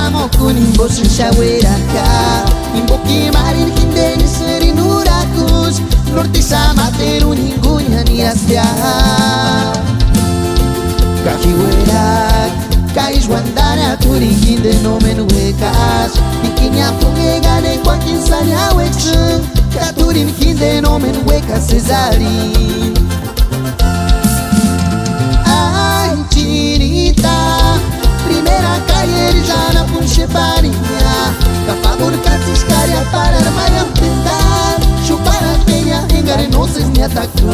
tampamo con imbosin shaweraka imboki marin hindeni serinurakus norte samateru ningunya niastia kahiwerak kaishwandana turi hinde no menuekas ikinya pungegane kwa kinsanya weksun katurin hinde no menuekas cesarin ai chinita primera calle ya na punche parinha ca favor catiscaria para armar tentar chupar a peña engarenoses me atacou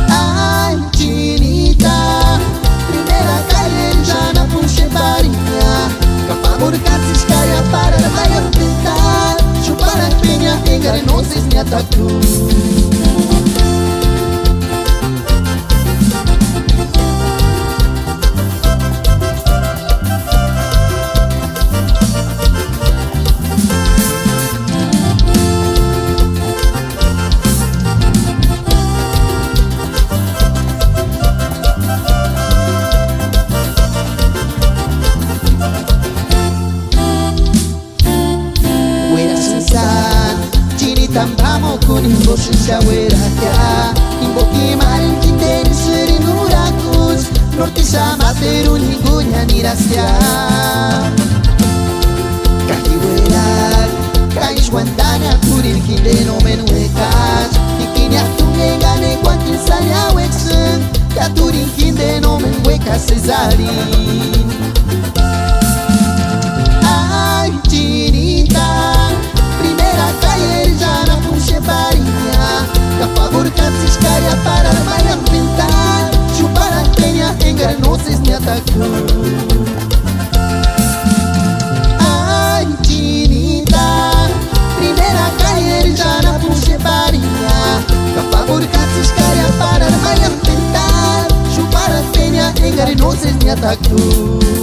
ai chinita primera calle ya na punche parinha ca favor catiscaria para armar tentar chupar a peña engarenoses me atacou. Tampamo con imbosin shaweraka imboki marin hindeni serinurakus norte samateru ningunya nirastia kahiwerak kaishwandana kurin hinde no menuekas ikinya tungengane kwa kinsanya weksun katurin hinde no menuekas cesarin ai chinita primera calle ya na punche parinha ca favor catiscaria para armar pintar chupar a peña engarenoses me atacou ai chinita primera calle ya na punche parinha ca favor catiscaria para armar pintar chupar a peña engarenoses me atacou.